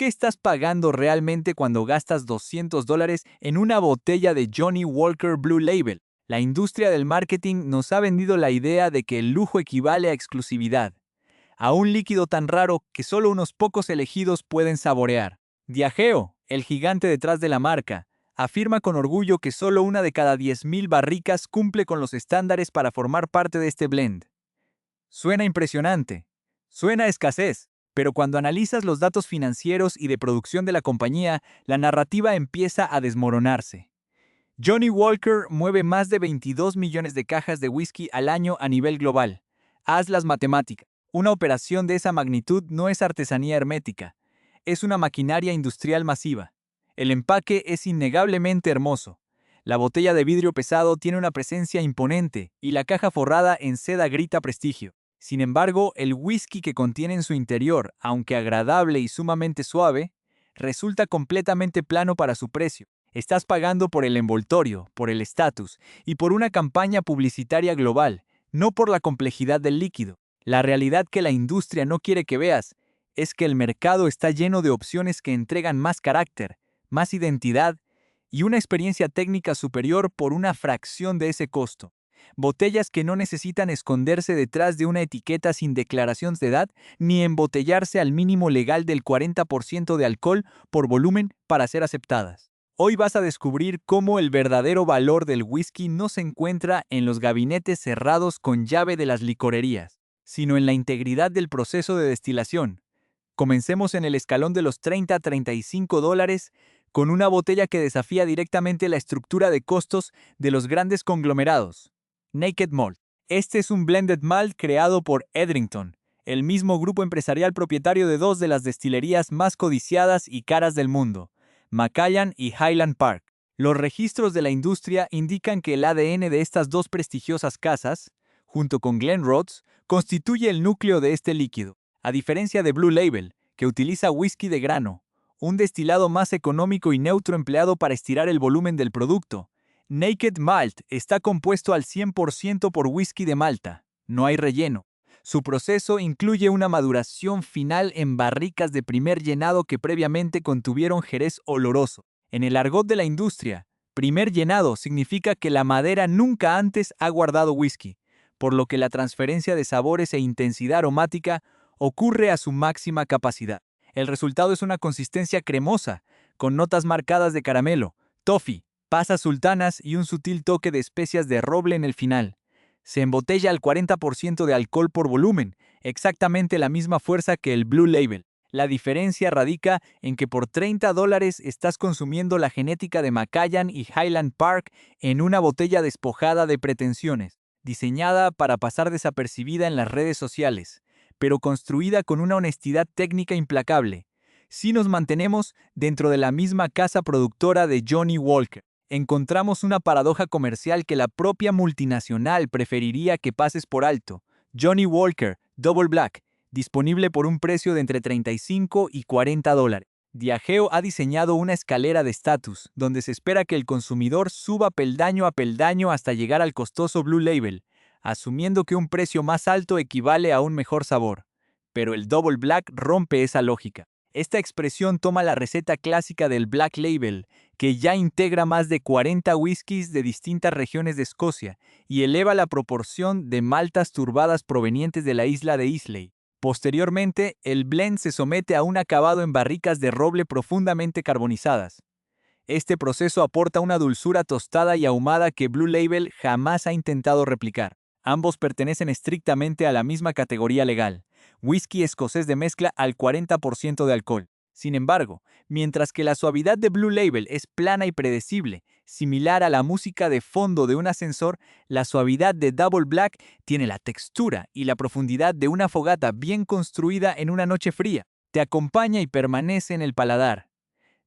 ¿Qué estás pagando realmente cuando gastas $200 en una botella de Johnnie Walker Blue Label? La industria del marketing nos ha vendido la idea de que el lujo equivale a exclusividad, a un líquido tan raro que solo unos pocos elegidos pueden saborear. Diageo, el gigante detrás de la marca, afirma con orgullo que solo una de cada 10.000 barricas cumple con los estándares para formar parte de este blend. Suena impresionante, suena a escasez, pero cuando analizas los datos financieros y de producción de la compañía, la narrativa empieza a desmoronarse. Johnnie Walker mueve más de 22 millones de cajas de whisky al año a nivel global. Haz las matemáticas. Una operación de esa magnitud no es artesanía hermética, es una maquinaria industrial masiva. El empaque es innegablemente hermoso. La botella de vidrio pesado tiene una presencia imponente y la caja forrada en seda grita prestigio. Sin embargo, el whisky que contiene en su interior, aunque agradable y sumamente suave, resulta completamente plano para su precio. Estás pagando por el envoltorio, por el estatus y por una campaña publicitaria global, no por la complejidad del líquido. La realidad que la industria no quiere que veas es que el mercado está lleno de opciones que entregan más carácter, más identidad y una experiencia técnica superior por una fracción de ese costo. Botellas que no necesitan esconderse detrás de una etiqueta sin declaración de edad ni embotellarse al mínimo legal del 40% de alcohol por volumen para ser aceptadas. Hoy vas a descubrir cómo el verdadero valor del whisky no se encuentra en los gabinetes cerrados con llave de las licorerías, sino en la integridad del proceso de destilación. Comencemos en el escalón de los $30 a $35 con una botella que desafía directamente la estructura de costos de los grandes conglomerados. Naked Malt. Este es un blended malt creado por Edrington, el mismo grupo empresarial propietario de dos de las destilerías más codiciadas y caras del mundo, Macallan y Highland Park. Los registros de la industria indican que el ADN de estas dos prestigiosas casas, junto con Glenrothes, constituye el núcleo de este líquido. A diferencia de Blue Label, que utiliza whisky de grano, un destilado más económico y neutro empleado para estirar el volumen del producto, Naked Malt está compuesto al 100% por whisky de malta. No hay relleno. Su proceso incluye una maduración final en barricas de primer llenado que previamente contuvieron jerez oloroso. En el argot de la industria, primer llenado significa que la madera nunca antes ha guardado whisky, por lo que la transferencia de sabores e intensidad aromática ocurre a su máxima capacidad. El resultado es una consistencia cremosa, con notas marcadas de caramelo, toffee, pasas sultanas y un sutil toque de especias de roble en el final. Se embotella al 40% de alcohol por volumen, exactamente la misma fuerza que el Blue Label. La diferencia radica en que por $30 estás consumiendo la genética de Macallan y Highland Park en una botella despojada de pretensiones, diseñada para pasar desapercibida en las redes sociales, pero construida con una honestidad técnica implacable. Si nos mantenemos dentro de la misma casa productora de Johnnie Walker, encontramos una paradoja comercial que la propia multinacional preferiría que pases por alto. Johnnie Walker Double Black, disponible por un precio de entre $35 y $40. Diageo ha diseñado una escalera de estatus, donde se espera que el consumidor suba peldaño a peldaño hasta llegar al costoso Blue Label, asumiendo que un precio más alto equivale a un mejor sabor. Pero el Double Black rompe esa lógica. Esta expresión toma la receta clásica del Black Label, que ya integra más de 40 whiskies de distintas regiones de Escocia, y eleva la proporción de maltas turbadas provenientes de la isla de Islay. Posteriormente, el blend se somete a un acabado en barricas de roble profundamente carbonizadas. Este proceso aporta una dulzura tostada y ahumada que Blue Label jamás ha intentado replicar. Ambos pertenecen estrictamente a la misma categoría legal, whisky escocés de mezcla al 40% de alcohol. Sin embargo, mientras que la suavidad de Blue Label es plana y predecible, similar a la música de fondo de un ascensor, la suavidad de Double Black tiene la textura y la profundidad de una fogata bien construida en una noche fría. Te acompaña y permanece en el paladar.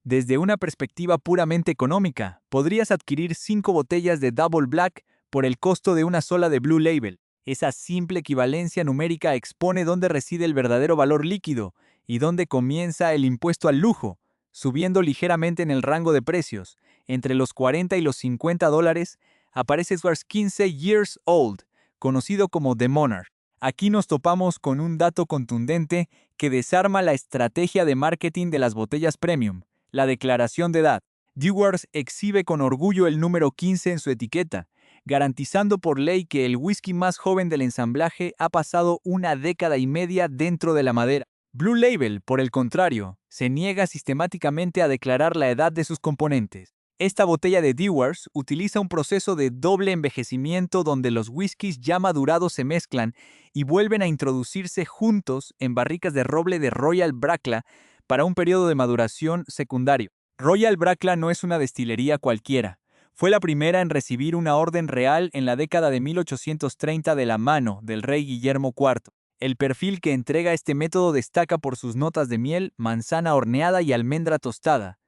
Desde una perspectiva puramente económica, podrías adquirir 5 botellas de Double Black por el costo de una sola de Blue Label. Esa simple equivalencia numérica expone dónde reside el verdadero valor líquido y dónde comienza el impuesto al lujo, subiendo ligeramente en el rango de precios. Entre los $40 y los $50 aparece Schwarz 15 Years Old, conocido como The Monarch. Aquí nos topamos con un dato contundente que desarma la estrategia de marketing de las botellas premium, la declaración de edad. Dewar's exhibe con orgullo el número 15 en su etiqueta, garantizando por ley que el whisky más joven del ensamblaje ha pasado una década y media dentro de la madera. Blue Label, por el contrario, se niega sistemáticamente a declarar la edad de sus componentes. Esta botella de Dewar's utiliza un proceso de doble envejecimiento donde los whiskies ya madurados se mezclan y vuelven a introducirse juntos en barricas de roble de Royal Bracla para un periodo de maduración secundario. Royal Bracla no es una destilería cualquiera. Fue la primera en recibir una orden real en la década de 1830 de la mano del rey Guillermo IV. El perfil que entrega este método destaca por sus notas de miel, manzana horneada y almendra tostada,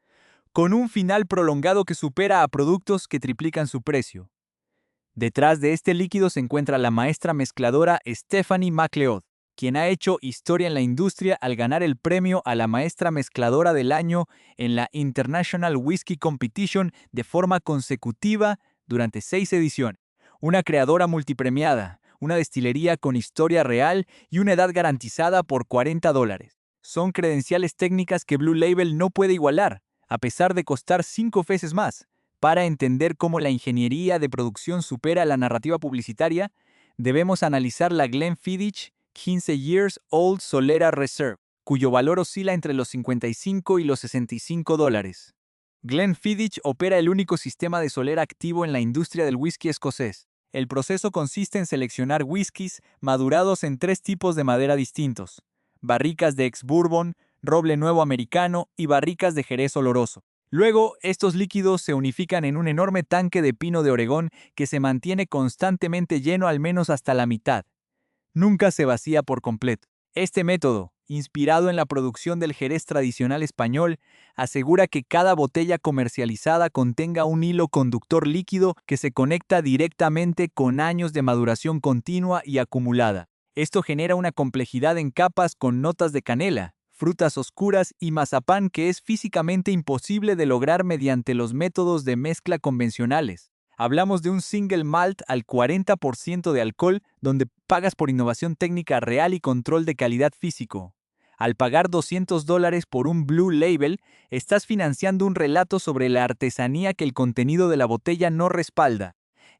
con un final prolongado que supera a productos que triplican su precio. Detrás de este líquido se encuentra la maestra mezcladora Stephanie MacLeod, quien ha hecho historia en la industria al ganar el premio a la maestra mezcladora del año en la International Whiskey Competition de forma consecutiva durante 6 ediciones. Una creadora multipremiada, una destilería con historia real y una edad garantizada por $40. Son credenciales técnicas que Blue Label no puede igualar, a pesar de costar 5 veces más. Para entender cómo la ingeniería de producción supera la narrativa publicitaria, debemos analizar la Glenfiddich 15 Years Old Solera Reserve, cuyo valor oscila entre los $55 y los $65. Glenfiddich opera el único sistema de solera activo en la industria del whisky escocés. El proceso consiste en seleccionar whiskies madurados en 3 tipos de madera distintos: barricas de ex-bourbon, roble nuevo americano y barricas de jerez oloroso. Luego, estos líquidos se unifican en un enorme tanque de pino de Oregón que se mantiene constantemente lleno al menos hasta la mitad. Nunca se vacía por completo. Este método, inspirado en la producción del jerez tradicional español, asegura que cada botella comercializada contenga un hilo conductor líquido que se conecta directamente con años de maduración continua y acumulada. Esto genera una complejidad en capas con notas de canela, frutas oscuras y mazapán que es físicamente imposible de lograr mediante los métodos de mezcla convencionales. Hablamos de un single malt al 40% de alcohol, donde pagas por innovación técnica real y control de calidad físico. Al pagar $200 por un Blue Label, estás financiando un relato sobre la artesanía que el contenido de la botella no respalda.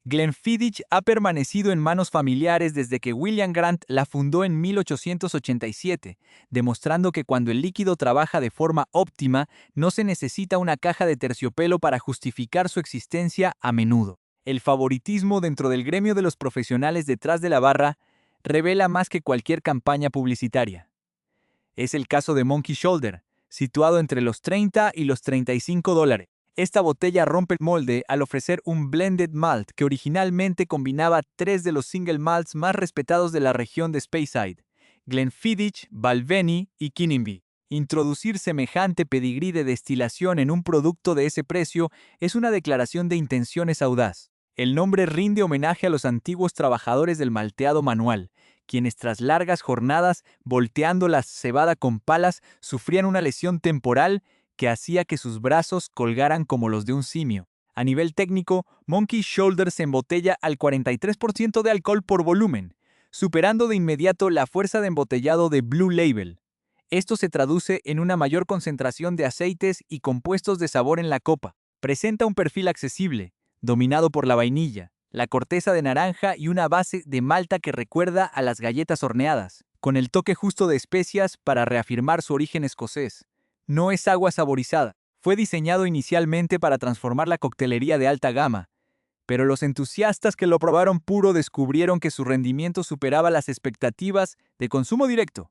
Glenfiddich ha permanecido en manos familiares desde que William Grant la fundó en 1887, demostrando que cuando el líquido trabaja de forma óptima, no se necesita una caja de terciopelo para justificar su existencia a menudo. El favoritismo dentro del gremio de los profesionales detrás de la barra revela más que cualquier campaña publicitaria. Es el caso de Monkey Shoulder, situado entre los $30 y los $35. Esta botella rompe el molde al ofrecer un blended malt que originalmente combinaba 3 de los single malts más respetados de la región de Speyside: Glenfiddich, Balvenie y Kinninby. Introducir semejante pedigrí de destilación en un producto de ese precio es una declaración de intenciones audaz. El nombre rinde homenaje a los antiguos trabajadores del malteado manual, quienes tras largas jornadas volteando la cebada con palas sufrían una lesión temporal que hacía que sus brazos colgaran como los de un simio. A nivel técnico, Monkey Shoulder se embotella al 43% de alcohol por volumen, superando de inmediato la fuerza de embotellado de Blue Label. Esto se traduce en una mayor concentración de aceites y compuestos de sabor en la copa. Presenta un perfil accesible, dominado por la vainilla, la corteza de naranja y una base de malta que recuerda a las galletas horneadas, con el toque justo de especias para reafirmar su origen escocés. No es agua saborizada. Fue diseñado inicialmente para transformar la coctelería de alta gama, pero los entusiastas que lo probaron puro descubrieron que su rendimiento superaba las expectativas de consumo directo.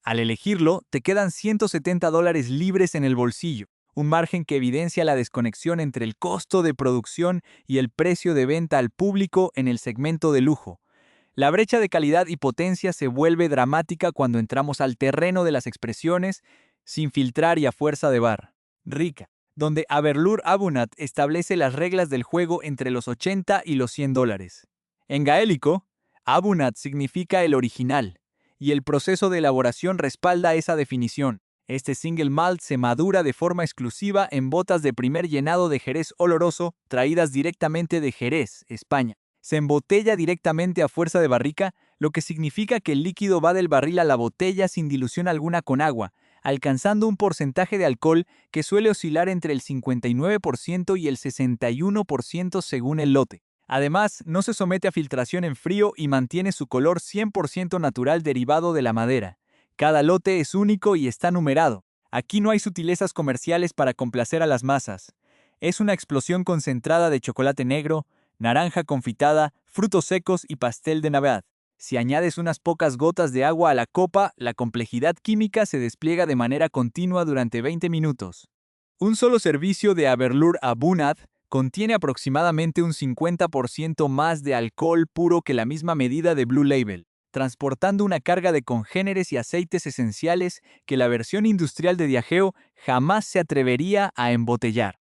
Al elegirlo, te quedan $170 libres en el bolsillo, un margen que evidencia la desconexión entre el costo de producción y el precio de venta al público en el segmento de lujo. La brecha de calidad y potencia se vuelve dramática cuando entramos al terreno de las expresiones sin filtrar y a fuerza de bar. Rica, donde Aberlour Abunat establece las reglas del juego entre los $80 y los $100. En gaélico, Abunat significa el original, y el proceso de elaboración respalda esa definición. Este single malt se madura de forma exclusiva en botas de primer llenado de jerez oloroso traídas directamente de Jerez, España. Se embotella directamente a fuerza de barrica, lo que significa que el líquido va del barril a la botella sin dilución alguna con agua, alcanzando un porcentaje de alcohol que suele oscilar entre el 59% y el 61% según el lote. Además, no se somete a filtración en frío y mantiene su color 100% natural derivado de la madera. Cada lote es único y está numerado. Aquí no hay sutilezas comerciales para complacer a las masas. Es una explosión concentrada de chocolate negro, naranja confitada, frutos secos y pastel de Navidad. Si añades unas pocas gotas de agua a la copa, la complejidad química se despliega de manera continua durante 20 minutos. Un solo servicio de Aberlour a Bunad contiene aproximadamente un 50% más de alcohol puro que la misma medida de Blue Label, transportando una carga de congéneres y aceites esenciales que la versión industrial de Diageo jamás se atrevería a embotellar.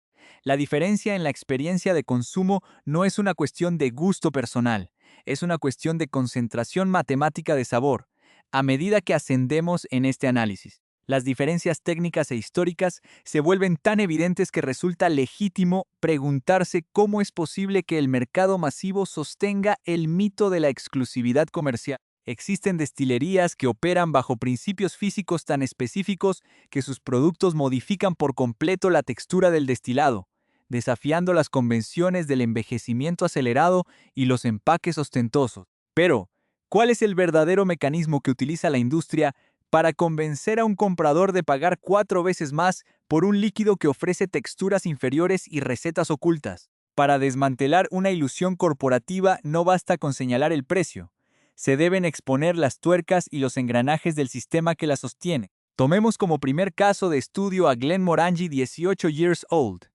La diferencia en la experiencia de consumo no es una cuestión de gusto personal, es una cuestión de concentración matemática de sabor. A medida que ascendemos en este análisis, las diferencias técnicas e históricas se vuelven tan evidentes que resulta legítimo preguntarse cómo es posible que el mercado masivo sostenga el mito de la exclusividad comercial. Existen destilerías que operan bajo principios físicos tan específicos que sus productos modifican por completo la textura del destilado, desafiando las convenciones del envejecimiento acelerado y los empaques ostentosos. Pero, ¿cuál es el verdadero mecanismo que utiliza la industria para convencer a un comprador de pagar 4 veces más por un líquido que ofrece texturas inferiores y recetas ocultas? Para desmantelar una ilusión corporativa no basta con señalar el precio. Se deben exponer las tuercas y los engranajes del sistema que la sostiene. Tomemos como primer caso de estudio a Glenmorangie 18 Years Old,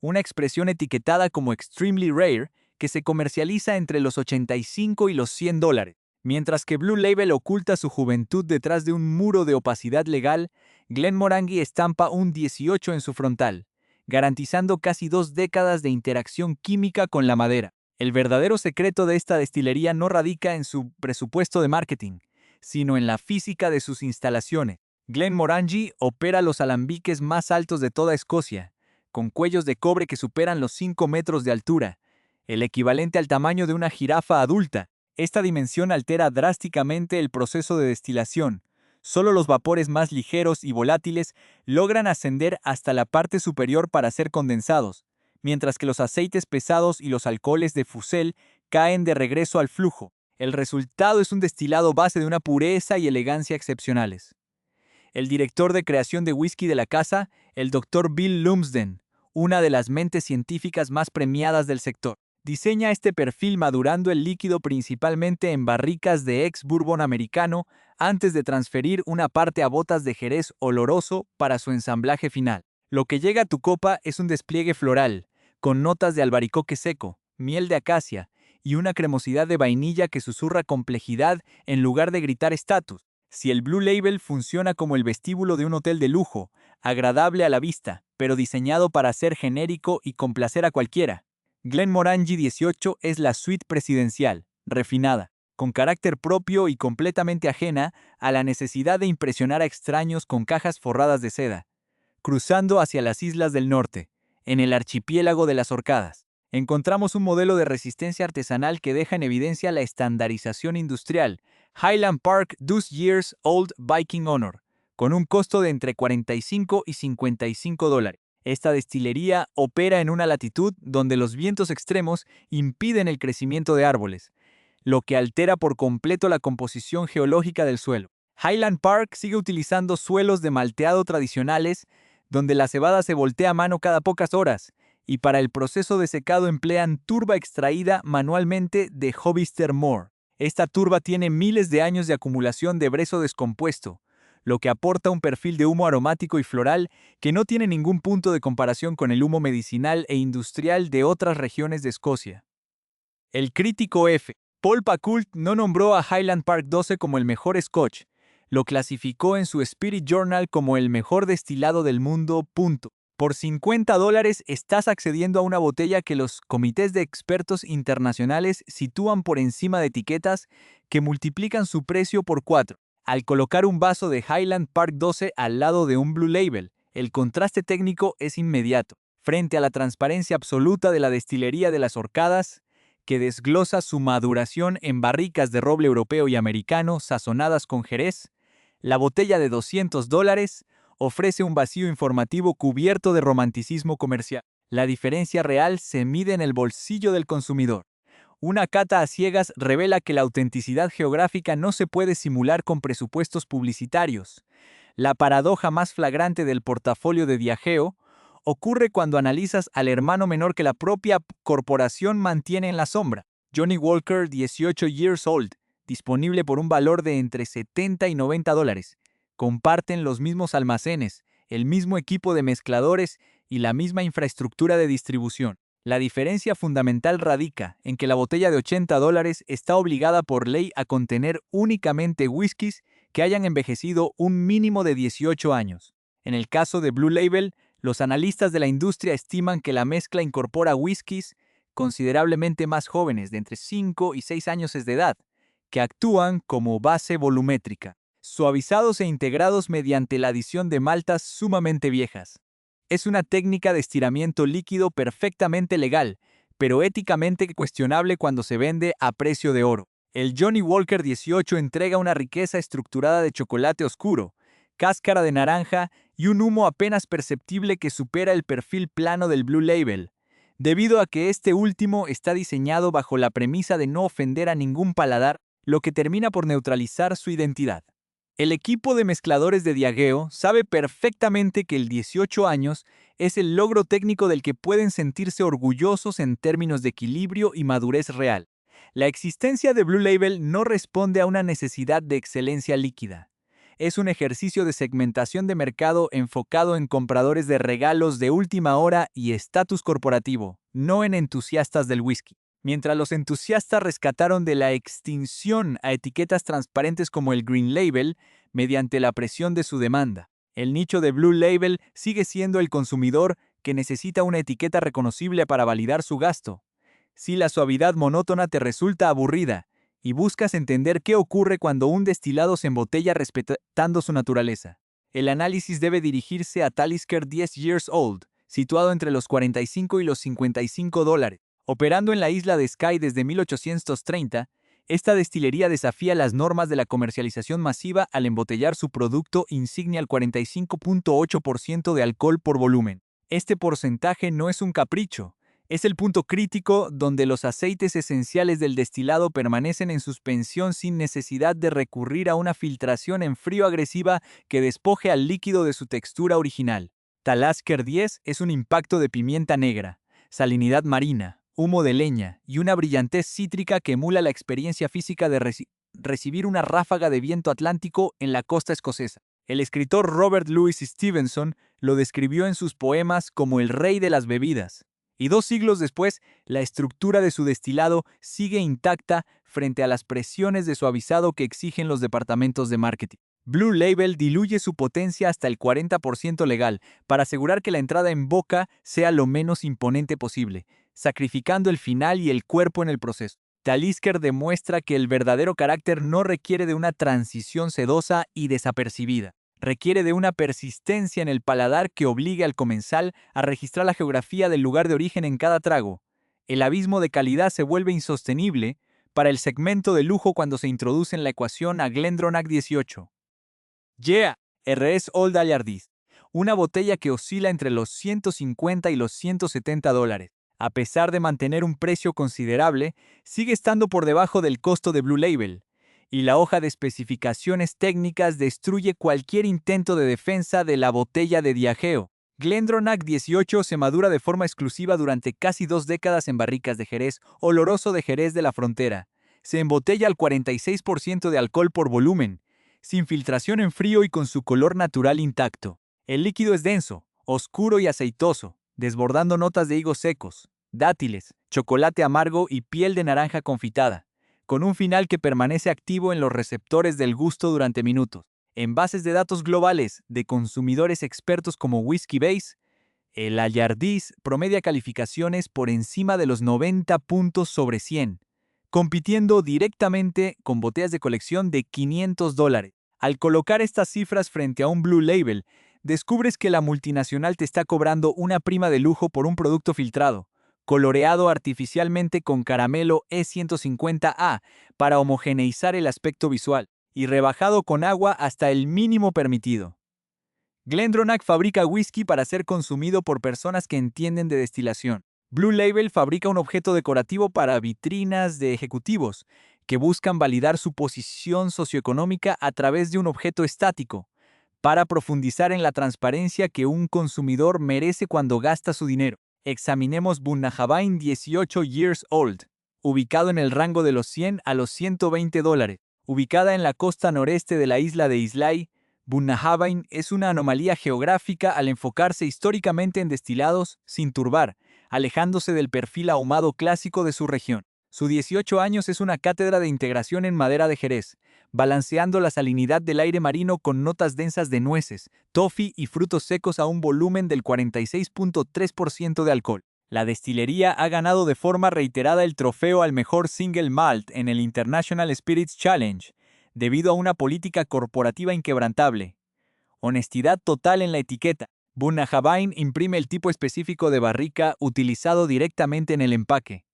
una expresión etiquetada como extremely rare que se comercializa entre los 85 y los $100. Mientras que Blue Label oculta su juventud detrás de un muro de opacidad legal, Glenmorangie estampa un 18 en su frontal, garantizando casi 2 décadas de interacción química con la madera. El verdadero secreto de esta destilería no radica en su presupuesto de marketing, sino en la física de sus instalaciones. Glenmorangie opera los alambiques más altos de toda Escocia, con cuellos de cobre que superan los 5 metros de altura, el equivalente al tamaño de una jirafa adulta. Esta dimensión altera drásticamente el proceso de destilación. Solo los vapores más ligeros y volátiles logran ascender hasta la parte superior para ser condensados, mientras que los aceites pesados y los alcoholes de fusel caen de regreso al flujo. El resultado es un destilado base de una pureza y elegancia excepcionales. El director de creación de whisky de la casa, el Dr. Bill Lumsden, una de las mentes científicas más premiadas del sector, diseña este perfil madurando el líquido principalmente en barricas de ex-bourbon americano antes de transferir una parte a botas de jerez oloroso para su ensamblaje final. Lo que llega a tu copa es un despliegue floral, con notas de albaricoque seco, miel de acacia y una cremosidad de vainilla que susurra complejidad en lugar de gritar estatus. Si el Blue Label funciona como el vestíbulo de un hotel de lujo, agradable a la vista, pero diseñado para ser genérico y complacer a cualquiera, Glenmorangie 18 es la suite presidencial, refinada, con carácter propio y completamente ajena a la necesidad de impresionar a extraños con cajas forradas de seda. Cruzando hacia las islas del norte, en el archipiélago de las Orcadas, encontramos un modelo de resistencia artesanal que deja en evidencia la estandarización industrial, Highland Park 2 Years Old Viking Honor, con un costo de entre $45 y $55. Esta destilería opera en una latitud donde los vientos extremos impiden el crecimiento de árboles, lo que altera por completo la composición geológica del suelo. Highland Park sigue utilizando suelos de malteado tradicionales, donde la cebada se voltea a mano cada pocas horas, y para el proceso de secado emplean turba extraída manualmente de Hobbister Moor. Esta turba tiene miles de años de acumulación de brezo descompuesto, lo que aporta un perfil de humo aromático y floral que no tiene ningún punto de comparación con el humo medicinal e industrial de otras regiones de Escocia. El crítico F. Paul Pacult no nombró a Highland Park 12 como el mejor Scotch, lo clasificó en su Spirit Journal como el mejor destilado del mundo. Por $50 estás accediendo a una botella que los comités de expertos internacionales sitúan por encima de etiquetas que multiplican su precio por 4. Al colocar un vaso de Highland Park 12 al lado de un Blue Label, el contraste técnico es inmediato. Frente a la transparencia absoluta de la destilería de las Orcadas, que desglosa su maduración en barricas de roble europeo y americano sazonadas con jerez, la botella de $200 ofrece un vacío informativo cubierto de romanticismo comercial. La diferencia real se mide en el bolsillo del consumidor. Una cata a ciegas revela que la autenticidad geográfica no se puede simular con presupuestos publicitarios. La paradoja más flagrante del portafolio de Diageo ocurre cuando analizas al hermano menor que la propia corporación mantiene en la sombra. Johnny Walker 18 Years Old, disponible por un valor de entre $70 y $90. Comparten los mismos almacenes, el mismo equipo de mezcladores y la misma infraestructura de distribución. La diferencia fundamental radica en que la botella de $80 está obligada por ley a contener únicamente whiskies que hayan envejecido un mínimo de 18 años. En el caso de Blue Label, los analistas de la industria estiman que la mezcla incorpora whiskies considerablemente más jóvenes, de entre 5 y 6 años de edad, que actúan como base volumétrica, suavizados e integrados mediante la adición de maltas sumamente viejas. Es una técnica de estiramiento líquido perfectamente legal, pero éticamente cuestionable cuando se vende a precio de oro. El Johnny Walker 18 entrega una riqueza estructurada de chocolate oscuro, cáscara de naranja y un humo apenas perceptible que supera el perfil plano del Blue Label, debido a que este último está diseñado bajo la premisa de no ofender a ningún paladar, lo que termina por neutralizar su identidad. El equipo de mezcladores de Diageo sabe perfectamente que el 18 años es el logro técnico del que pueden sentirse orgullosos en términos de equilibrio y madurez real. La existencia de Blue Label no responde a una necesidad de excelencia líquida. Es un ejercicio de segmentación de mercado enfocado en compradores de regalos de última hora y estatus corporativo, no en entusiastas del whisky. Mientras los entusiastas rescataron de la extinción a etiquetas transparentes como el Green Label mediante la presión de su demanda, el nicho de Blue Label sigue siendo el consumidor que necesita una etiqueta reconocible para validar su gasto. Si la suavidad monótona te resulta aburrida y buscas entender qué ocurre cuando un destilado se embotella respetando su naturaleza, el análisis debe dirigirse a Talisker 10 Years Old, situado entre los $45 y los $55. Operando en la isla de Skye desde 1830, esta destilería desafía las normas de la comercialización masiva al embotellar su producto insignia al 45.8% de alcohol por volumen. Este porcentaje no es un capricho, es el punto crítico donde los aceites esenciales del destilado permanecen en suspensión sin necesidad de recurrir a una filtración en frío agresiva que despoje al líquido de su textura original. Talisker 10 es un impacto de pimienta negra, salinidad marina, humo de leña y una brillantez cítrica que emula la experiencia física de recibir una ráfaga de viento atlántico en la costa escocesa. El escritor Robert Louis Stevenson lo describió en sus poemas como el rey de las bebidas. Y 2 siglos después, la estructura de su destilado sigue intacta frente a las presiones de suavizado que exigen los departamentos de marketing. Blue Label diluye su potencia hasta el 40% legal para asegurar que la entrada en boca sea lo menos imponente posible, sacrificando el final y el cuerpo en el proceso. Talisker demuestra que el verdadero carácter no requiere de una transición sedosa y desapercibida. Requiere de una persistencia en el paladar que obligue al comensal a registrar la geografía del lugar de origen en cada trago. El abismo de calidad se vuelve insostenible para el segmento de lujo cuando se introduce en la ecuación a GlenDronach 18. Yeah, RS Old Allardyce, una botella que oscila entre los $150 y los $170. A pesar de mantener un precio considerable, sigue estando por debajo del costo de Blue Label, y la hoja de especificaciones técnicas destruye cualquier intento de defensa de la botella de Diageo. GlenDronach 18 se madura de forma exclusiva durante casi 2 décadas en barricas de Jerez, oloroso de Jerez de la Frontera. Se embotella al 46% de alcohol por volumen, sin filtración en frío y con su color natural intacto. El líquido es denso, oscuro y aceitoso, desbordando notas de higos secos, dátiles, chocolate amargo y piel de naranja confitada, con un final que permanece activo en los receptores del gusto durante minutos. En bases de datos globales de consumidores expertos como WhiskyBase, el Allardyce promedia calificaciones por encima de los 90 puntos sobre 100, compitiendo directamente con botellas de colección de $500. Al colocar estas cifras frente a un Blue Label, descubres que la multinacional te está cobrando una prima de lujo por un producto filtrado, coloreado artificialmente con caramelo E150A para homogeneizar el aspecto visual, y rebajado con agua hasta el mínimo permitido. GlenDronach fabrica whisky para ser consumido por personas que entienden de destilación. Blue Label fabrica un objeto decorativo para vitrinas de ejecutivos, que buscan validar su posición socioeconómica a través de un objeto estático, para profundizar en la transparencia que un consumidor merece cuando gasta su dinero. Examinemos Bunnahabhain 18 Years Old, ubicado en el rango de los 100 a los $120. Ubicada en la costa noreste de la isla de Islay, Bunnahabhain es una anomalía geográfica al enfocarse históricamente en destilados sin turbar, alejándose del perfil ahumado clásico de su región. Su 18 años es una cátedra de integración en madera de Jerez, balanceando la salinidad del aire marino con notas densas de nueces, toffee y frutos secos a un volumen del 46.3% de alcohol. La destilería ha ganado de forma reiterada el trofeo al mejor single malt en el International Spirits Challenge, debido a una política corporativa inquebrantable. Honestidad total en la etiqueta. Bunnahabhain imprime el tipo específico de barrica utilizado directamente en el empaque.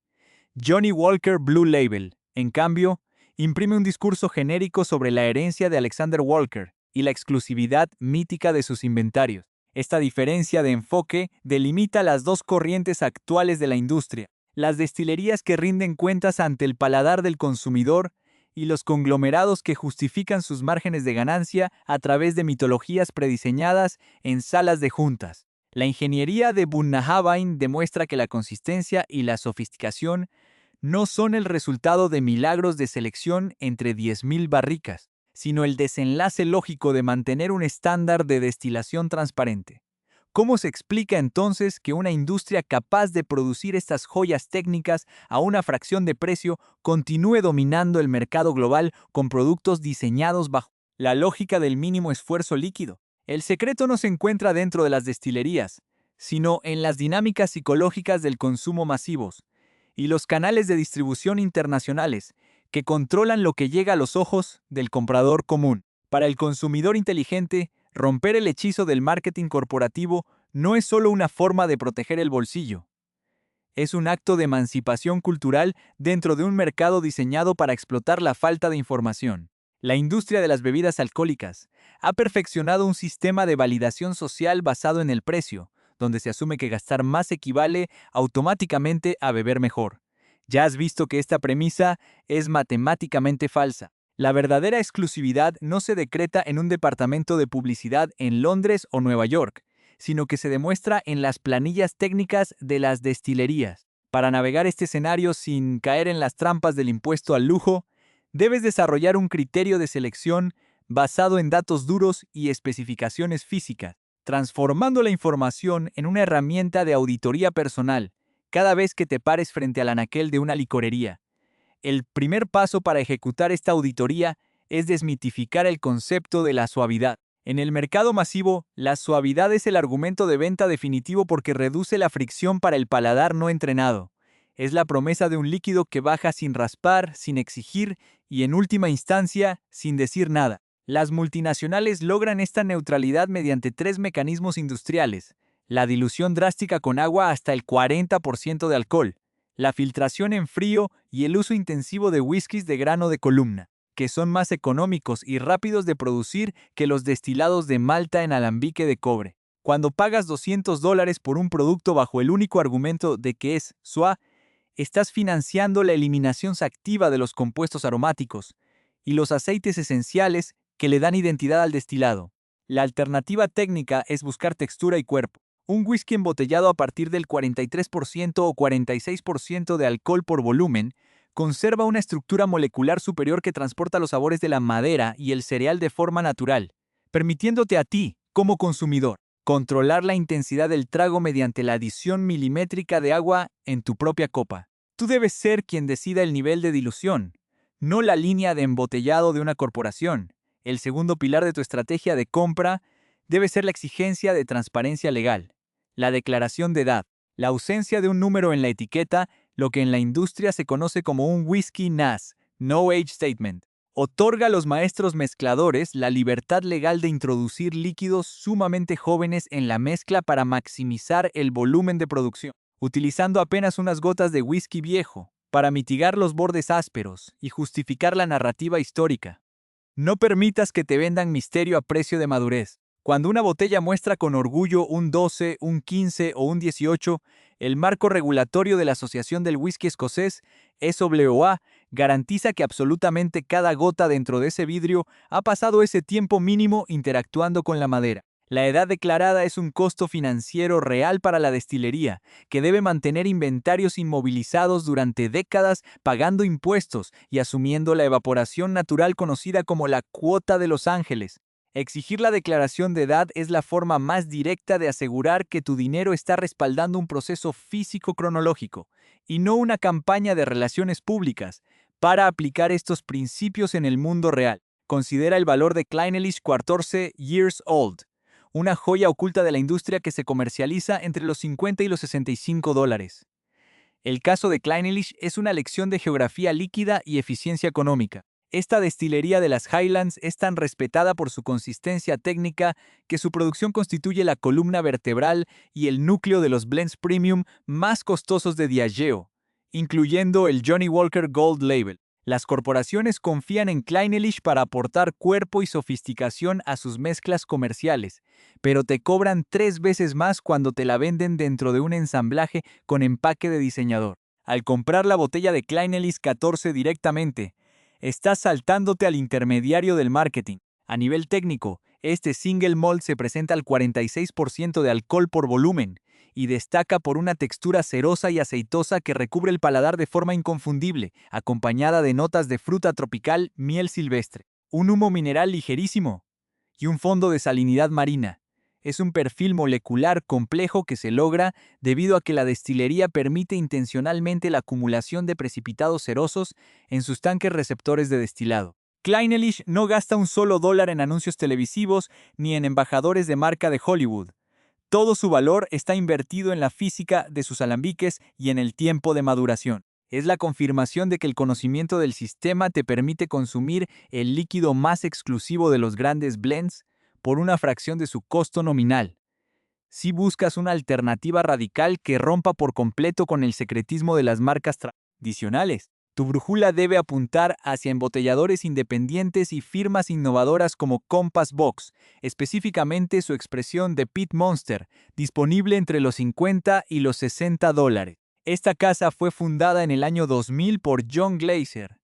Johnnie Walker Blue Label, en cambio, imprime un discurso genérico sobre la herencia de Alexander Walker y la exclusividad mítica de sus inventarios. Esta diferencia de enfoque delimita las dos corrientes actuales de la industria: las destilerías que rinden cuentas ante el paladar del consumidor y los conglomerados que justifican sus márgenes de ganancia a través de mitologías prediseñadas en salas de juntas. La ingeniería de Bunnahabhain demuestra que la consistencia y la sofisticación no son el resultado de milagros de selección entre 10.000 barricas, sino el desenlace lógico de mantener un estándar de destilación transparente. ¿Cómo se explica entonces que una industria capaz de producir estas joyas técnicas a una fracción de precio continúe dominando el mercado global con productos diseñados bajo la lógica del mínimo esfuerzo líquido? El secreto no se encuentra dentro de las destilerías, sino en las dinámicas psicológicas del consumo masivos y los canales de distribución internacionales que controlan lo que llega a los ojos del comprador común. Para el consumidor inteligente, romper el hechizo del marketing corporativo no es solo una forma de proteger el bolsillo. Es un acto de emancipación cultural dentro de un mercado diseñado para explotar la falta de información. La industria de las bebidas alcohólicas ha perfeccionado un sistema de validación social basado en el precio, donde se asume que gastar más equivale automáticamente a beber mejor. Ya has visto que esta premisa es matemáticamente falsa. La verdadera exclusividad no se decreta en un departamento de publicidad en Londres o Nueva York, sino que se demuestra en las planillas técnicas de las destilerías. Para navegar este escenario sin caer en las trampas del impuesto al lujo, debes desarrollar un criterio de selección basado en datos duros y especificaciones físicas, transformando la información en una herramienta de auditoría personal cada vez que te pares frente al anaquel de una licorería. El primer paso para ejecutar esta auditoría es desmitificar el concepto de la suavidad. En el mercado masivo, la suavidad es el argumento de venta definitivo porque reduce la fricción para el paladar no entrenado. Es la promesa de un líquido que baja sin raspar, sin exigir y, en última instancia, sin decir nada. Las multinacionales logran esta neutralidad mediante tres mecanismos industriales: la dilución drástica con agua hasta el 40% de alcohol, la filtración en frío y el uso intensivo de whiskies de grano de columna, que son más económicos y rápidos de producir que los destilados de malta en alambique de cobre. Cuando pagas $200 por un producto bajo el único argumento de que es suave, estás financiando la eliminación activa de los compuestos aromáticos y los aceites esenciales que le dan identidad al destilado. La alternativa técnica es buscar textura y cuerpo. Un whisky embotellado a partir del 43% o 46% de alcohol por volumen conserva una estructura molecular superior que transporta los sabores de la madera y el cereal de forma natural, permitiéndote a ti, como consumidor, controlar la intensidad del trago mediante la adición milimétrica de agua en tu propia copa. Tú debes ser quien decida el nivel de dilución, no la línea de embotellado de una corporación. El segundo pilar de tu estrategia de compra debe ser la exigencia de transparencia legal, la declaración de edad, la ausencia de un número en la etiqueta, lo que en la industria se conoce como un whisky NAS, No Age Statement. Otorga a los maestros mezcladores la libertad legal de introducir líquidos sumamente jóvenes en la mezcla para maximizar el volumen de producción. utilizando apenas unas gotas de whisky viejo para mitigar los bordes ásperos y justificar la narrativa histórica. No permitas que te vendan misterio a precio de madurez. Cuando una botella muestra con orgullo un 12, un 15 o un 18, el marco regulatorio de la Asociación del Whisky Escocés, SWA, garantiza que absolutamente cada gota dentro de ese vidrio ha pasado ese tiempo mínimo interactuando con la madera. La edad declarada es un costo financiero real para la destilería, que debe mantener inventarios inmovilizados durante décadas pagando impuestos y asumiendo la evaporación natural conocida como la cuota de Los Ángeles. Exigir la declaración de edad es la forma más directa de asegurar que tu dinero está respaldando un proceso físico cronológico, y no una campaña de relaciones públicas, para aplicar estos principios en el mundo real. Considera el valor de Clynelish 14 Years Old, una joya oculta de la industria que se comercializa entre los 50 y los $65. El caso de Clynelish es una lección de geografía líquida y eficiencia económica. Esta destilería de las Highlands es tan respetada por su consistencia técnica que su producción constituye la columna vertebral y el núcleo de los blends premium más costosos de Diageo, incluyendo el Johnnie Walker Gold Label. Las corporaciones confían en Clynelish para aportar cuerpo y sofisticación a sus mezclas comerciales, pero te cobran 3 veces más cuando te la venden dentro de un ensamblaje con empaque de diseñador. Al comprar la botella de Clynelish 14 directamente, estás saltándote al intermediario del marketing. A nivel técnico, este single malt se presenta al 46% de alcohol por volumen y destaca por una textura cerosa y aceitosa que recubre el paladar de forma inconfundible, acompañada de notas de fruta tropical, miel silvestre, un humo mineral ligerísimo y un fondo de salinidad marina. Es un perfil molecular complejo que se logra debido a que la destilería permite intencionalmente la acumulación de precipitados cerosos en sus tanques receptores de destilado. Clynelish no gasta un solo dólar en anuncios televisivos ni en embajadores de marca de Hollywood. Todo su valor está invertido en la física de sus alambiques y en el tiempo de maduración. Es la confirmación de que el conocimiento del sistema te permite consumir el líquido más exclusivo de los grandes blends por una fracción de su costo nominal. Si buscas una alternativa radical que rompa por completo con el secretismo de las marcas tradicionales, tu brújula debe apuntar hacia embotelladores independientes y firmas innovadoras como Compass Box, específicamente su expresión de Pit Monster, disponible entre los 50 y los $60. Esta casa fue fundada en el año 2000 por John Glaser,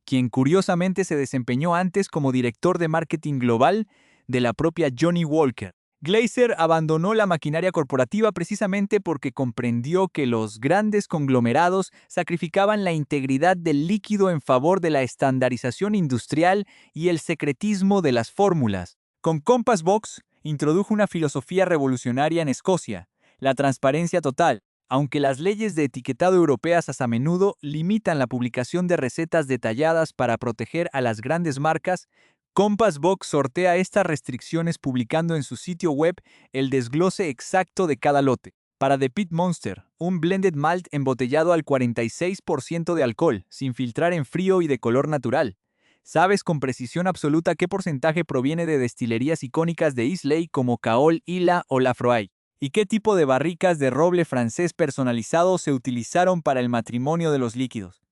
quien curiosamente se desempeñó antes como director de marketing global de la propia Johnnie Walker. Glaser abandonó la maquinaria corporativa precisamente porque comprendió que los grandes conglomerados sacrificaban la integridad del líquido en favor de la estandarización industrial y el secretismo de las fórmulas. Con Compass Box, introdujo una filosofía revolucionaria en Escocia, la transparencia total. Aunque las leyes de etiquetado europeas a menudo limitan la publicación de recetas detalladas para proteger a las grandes marcas, Compass Box sortea estas restricciones publicando en su sitio web el desglose exacto de cada lote. Para The Pit Monster, un blended malt embotellado al 46% de alcohol, sin filtrar en frío y de color natural. Sabes con precisión absoluta qué porcentaje proviene de destilerías icónicas de Islay como Caol, Islay o Lafroy, y qué tipo de barricas de roble francés personalizado se utilizaron para el matrimonio de los líquidos.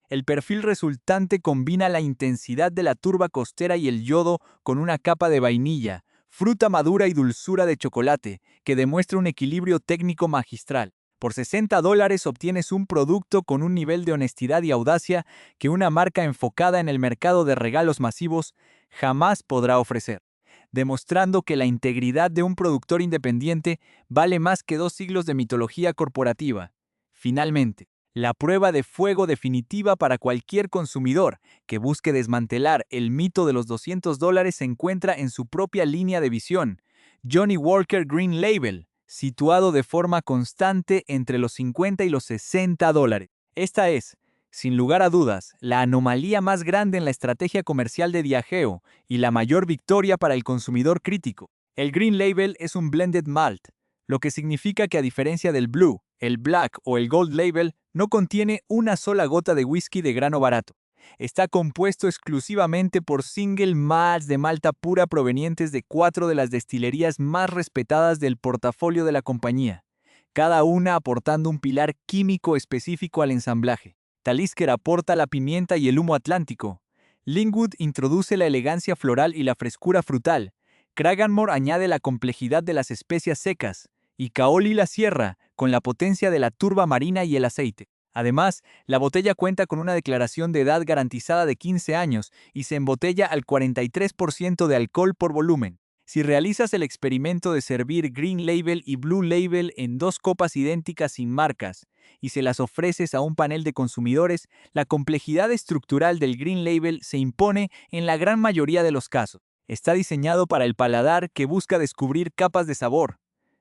El perfil resultante combina la intensidad de la turba costera y el yodo con una capa de vainilla, fruta madura y dulzura de chocolate, que demuestra un equilibrio técnico magistral. Por $60 obtienes un producto con un nivel de honestidad y audacia que una marca enfocada en el mercado de regalos masivos jamás podrá ofrecer, demostrando que la integridad de un productor independiente vale más que 2 siglos de mitología corporativa. Finalmente, la prueba de fuego definitiva para cualquier consumidor que busque desmantelar el mito de los $200 se encuentra en su propia línea de visión, Johnnie Walker Green Label, situado de forma constante entre los 50 y los $60. Esta es, sin lugar a dudas, la anomalía más grande en la estrategia comercial de Diageo y la mayor victoria para el consumidor crítico. El Green Label es un blended malt, lo que significa que a diferencia del Blue, el Black o el Gold Label, no contiene una sola gota de whisky de grano barato. Está compuesto exclusivamente por single malts de malta pura provenientes de 4 de las destilerías más respetadas del portafolio de la compañía. cada una aportando un pilar químico específico al ensamblaje. Talisker aporta la pimienta y el humo atlántico. Lingwood introduce la elegancia floral y la frescura frutal. Cragganmore añade la complejidad de las especias secas. Y Kaoli la cierra, con la potencia de la turba marina y el aceite. Además, la botella cuenta con una declaración de edad garantizada de 15 años y se embotella al 43% de alcohol por volumen. Si realizas el experimento de servir Green Label y Blue Label en dos copas idénticas sin marcas y se las ofreces a un panel de consumidores, la complejidad estructural del Green Label se impone en la gran mayoría de los casos. Está diseñado para el paladar que busca descubrir capas de sabor,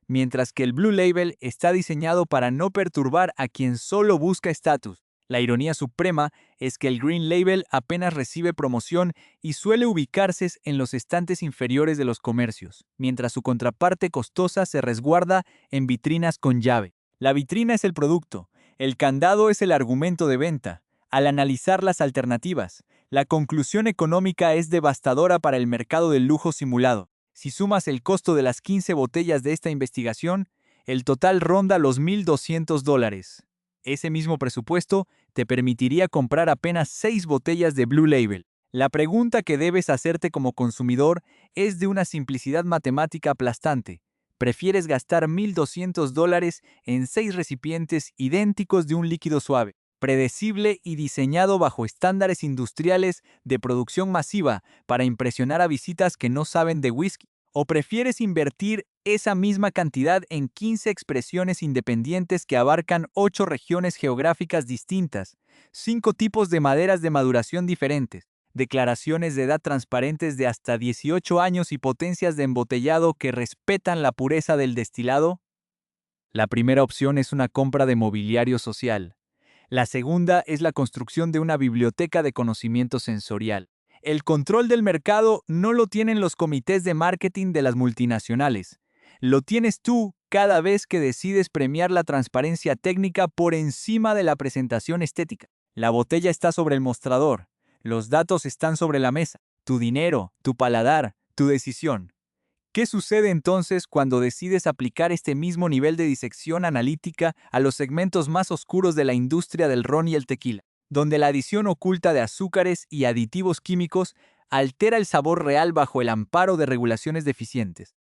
mientras que el Blue Label está diseñado para no perturbar a quien solo busca estatus. La ironía suprema es que el Green Label apenas recibe promoción y suele ubicarse en los estantes inferiores de los comercios, mientras su contraparte costosa se resguarda en vitrinas con llave. La vitrina es el producto, el candado es el argumento de venta. Al analizar las alternativas, la conclusión económica es devastadora para el mercado del lujo simulado. Si sumas el costo de las 15 botellas de esta investigación, el total ronda los $1,200. Ese mismo presupuesto te permitiría comprar apenas 6 botellas de Blue Label. La pregunta que debes hacerte como consumidor es de una simplicidad matemática aplastante. ¿Prefieres gastar $1,200 en 6 recipientes idénticos de un líquido suave, predecible y diseñado bajo estándares industriales de producción masiva para impresionar a visitas que no saben de whisky? ¿O prefieres invertir esa misma cantidad en 15 expresiones independientes que abarcan 8 regiones geográficas distintas, 5 tipos de maderas de maduración diferentes, declaraciones de edad transparentes de hasta 18 años y potencias de embotellado que respetan la pureza del destilado? La primera opción es una compra de mobiliario social. La segunda es la construcción de una biblioteca de conocimiento sensorial. El control del mercado no lo tienen los comités de marketing de las multinacionales. Lo tienes tú cada vez que decides premiar la transparencia técnica por encima de la presentación estética. La botella está sobre el mostrador. Los datos están sobre la mesa. Tu dinero, tu paladar, tu decisión. ¿Qué sucede entonces cuando decides aplicar este mismo nivel de disección analítica a los segmentos más oscuros de la industria del ron y el tequila, donde la adición oculta de azúcares y aditivos químicos altera el sabor real bajo el amparo de regulaciones deficientes?